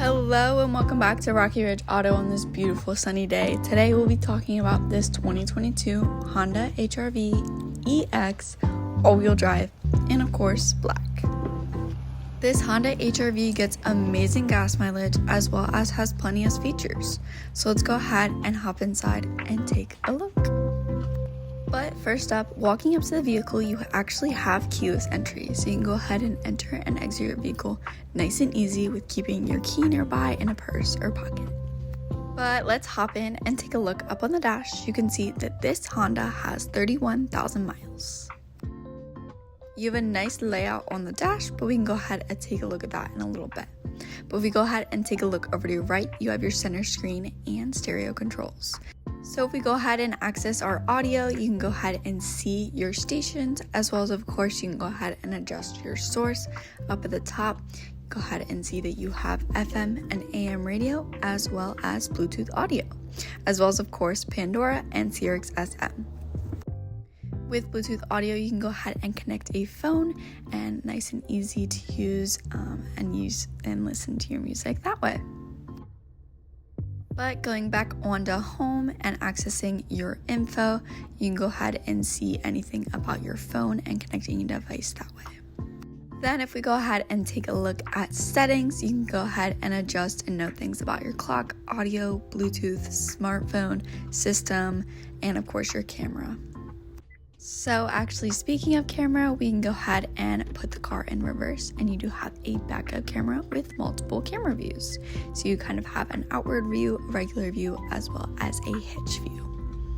Hello and welcome back to Rocky Ridge Auto on this beautiful sunny day. Today we'll be talking about this 2022 Honda HRV EX all-wheel drive and of course black. This Honda HRV gets amazing gas mileage as well as has plenty of features. So let's go ahead and hop inside and take a look. But first up, walking up to the vehicle, you actually have keyless entry, so you can go ahead and enter and exit your vehicle nice and easy with keeping your key nearby in a purse or pocket. But let's hop in and take a look up on the dash. You can see that this Honda has 31,000 miles. You have a nice layout on the dash, but we can go ahead and take a look at that in a little bit. But if we go ahead and take a look over to your right, you have your center screen and stereo controls. So if we go ahead and access our audio, you can go ahead and see your stations, as well as of course you can go ahead and adjust your source up at the top. Go ahead and see that you have FM and AM radio, as well as Bluetooth audio, as well as of course Pandora and Sirius XM. With Bluetooth audio, you can go ahead and connect a phone, and nice and easy to use and listen to your music that way. But going back onto home and accessing your info, you can go ahead and see anything about your phone and connecting your device that way. Then if we go ahead and take a look at settings, you can go ahead and adjust and know things about your clock, audio, Bluetooth, smartphone, system, and of course your camera. So actually, speaking of camera, we can go ahead and put the car in reverse, and you do have a backup camera with multiple camera views. So you kind of have an outward view, regular view, as well as a hitch view.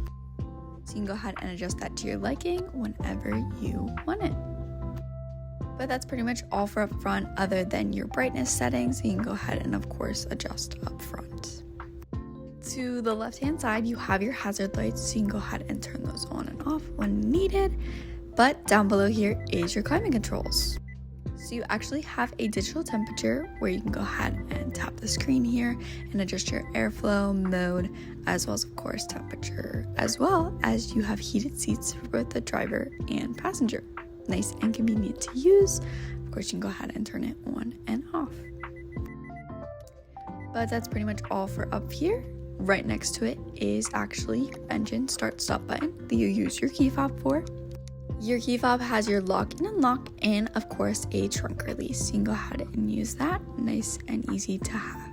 So you can go ahead and adjust that to your liking whenever you want it. But that's pretty much all for up front, other than your brightness settings. You can go ahead and of course adjust up front. To the left hand side, you have your hazard lights, so you can go ahead and turn those on and off when needed. But down below here is your climate controls. So you actually have a digital temperature where you can go ahead and tap the screen here and adjust your airflow mode, as well as of course temperature, as well as you have heated seats for both the driver and passenger. Nice and convenient to use. Of course, you can go ahead and turn it on and off. But that's pretty much all for up here. Right next to it is actually your engine start stop button that you use your key fob for. Your key fob has your lock and unlock, and of course a trunk release. You can go ahead and use that. Nice and easy to have.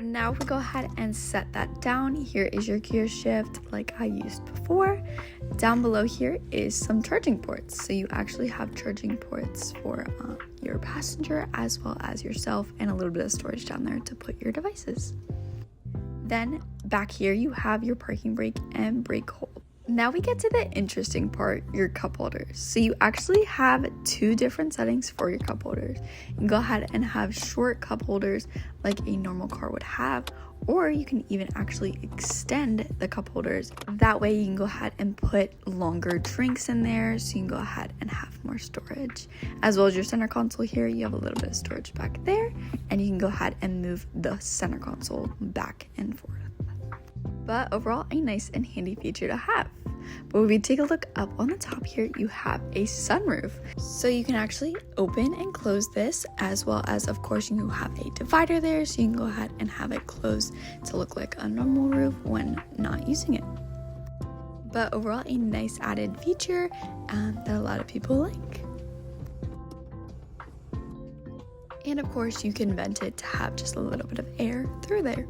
Now if we go ahead and set that down, here is your gear shift like I used before. Down below here is some charging ports. So you actually have charging ports for your passenger as well as yourself, and a little bit of storage down there to put your devices. Then back here you have your parking brake and brake hold. Now we get to the interesting part, your cup holders. So you actually have two different settings for your cup holders. You can go ahead and have short cup holders like a normal car would have, or you can even actually extend the cup holders. That way you can go ahead and put longer drinks in there, so you can go ahead and have more storage. As well as your center console here, you have a little bit of storage back there, and you can go ahead and move the center console back and forth. But overall, a nice and handy feature to have. But when we take a look up on the top here, you have a sunroof. So you can actually open and close this, as well as of course you have a divider there, so you can go ahead and have it closed to look like a normal roof when not using it. But overall, a nice added feature that a lot of people like. And of course you can vent it to have just a little bit of air through there.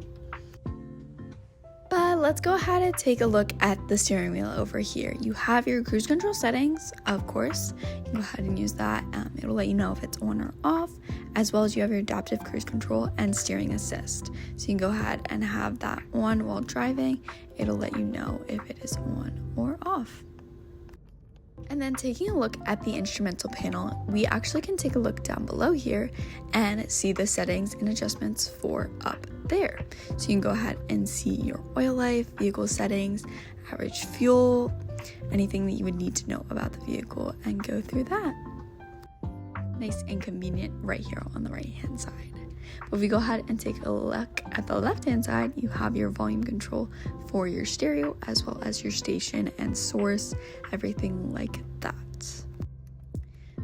But let's go ahead and take a look at the steering wheel over here. You have your cruise control settings, of course. You can go ahead and use that. It'll let you know if it's on or off, as well as you have your adaptive cruise control and steering assist. So you can go ahead and have that on while driving. It'll let you know if it is on or off. And then taking a look at the instrumental panel, we actually can take a look down below here and see the settings and adjustments for up there. So you can go ahead and see your oil life, vehicle settings, average fuel, anything that you would need to know about the vehicle, and go through that. Nice and convenient right here on the right hand side. But if we go ahead and take a look at the left hand side, you have your volume control for your stereo, as well as your station and source, everything like that.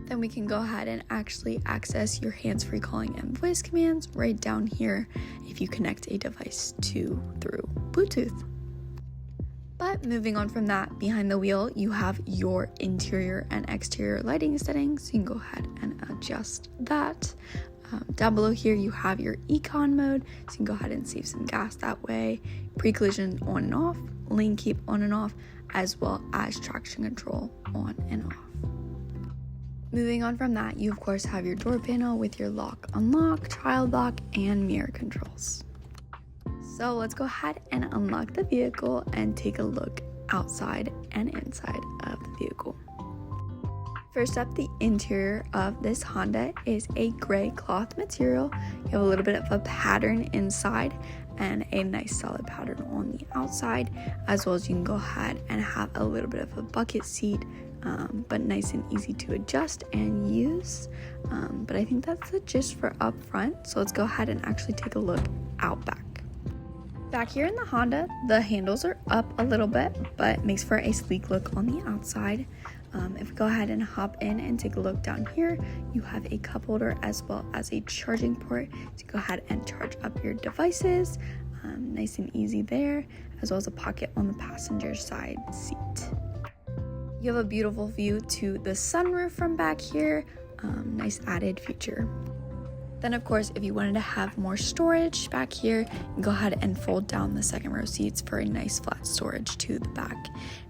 Then we can go ahead and actually access your hands-free calling and voice commands right down here if you connect a device through Bluetooth. But moving on from that, behind the wheel, you have your interior and exterior lighting settings. So you can go ahead and adjust that. Down below here, you have your econ mode. So you can go ahead and save some gas that way. Pre-collision on and off, lane keep on and off, as well as traction control on and off. Moving on from that, you of course have your door panel with your lock, unlock, child lock, and mirror controls. So let's go ahead and unlock the vehicle and take a look outside and inside of the vehicle. First up, the interior of this Honda is a gray cloth material. You have a little bit of a pattern inside and a nice solid pattern on the outside, as well as you can go ahead and have a little bit of a bucket seat, but nice and easy to adjust and use. But I think that's the gist for up front. So let's go ahead and actually take a look out back. Back here in the Honda, the handles are up a little bit, but makes for a sleek look on the outside. If we go ahead and hop in and take a look down here, you have a cup holder as well as a charging port to go ahead and charge up your devices. Nice and easy there, as well as a pocket on the passenger side seat. You have a beautiful view to the sunroof from back here. Nice added feature. Then of course, if you wanted to have more storage back here, you can go ahead and fold down the second row seats for a nice flat storage to the back.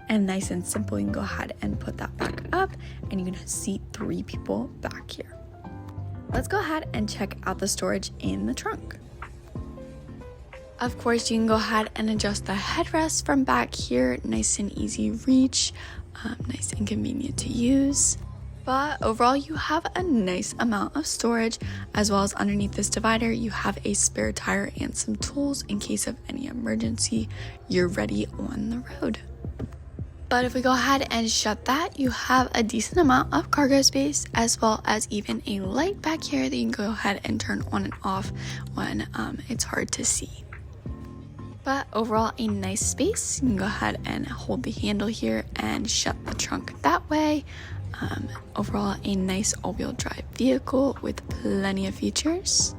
And nice and simple, you can go ahead and put that back up and you can seat 3 people back here. Let's go ahead and check out the storage in the trunk. Of course, you can go ahead and adjust the headrest from back here. Nice and easy reach, nice and convenient to use. But overall, you have a nice amount of storage, as well as underneath this divider, you have a spare tire and some tools in case of any emergency. You're ready on the road. But if we go ahead and shut that, you have a decent amount of cargo space, as well as even a light back here that you can go ahead and turn on and off when it's hard to see. But overall, a nice space. You can go ahead and hold the handle here and shut the trunk that way. Overall, a nice all-wheel drive vehicle with plenty of features.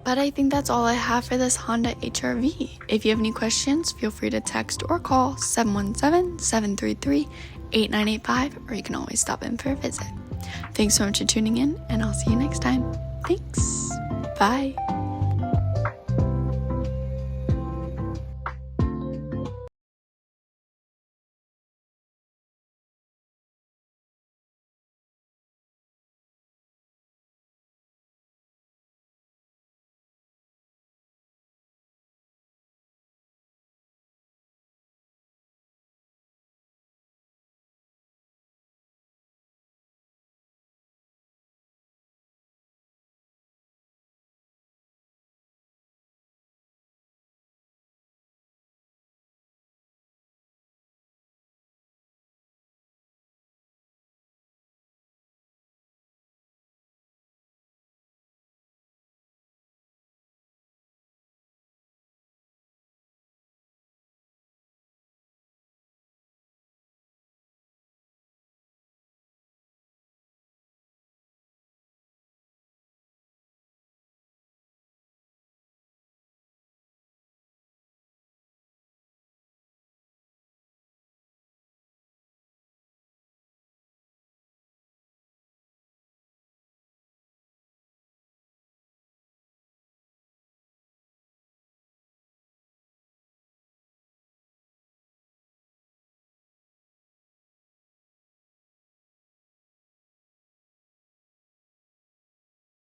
But I think that's all I have for this Honda HRV. If you have any questions, feel free to text or call 717-733-8985, or you can always stop in for a visit. Thanks so much for tuning in, and I'll see you next time. Thanks. Bye.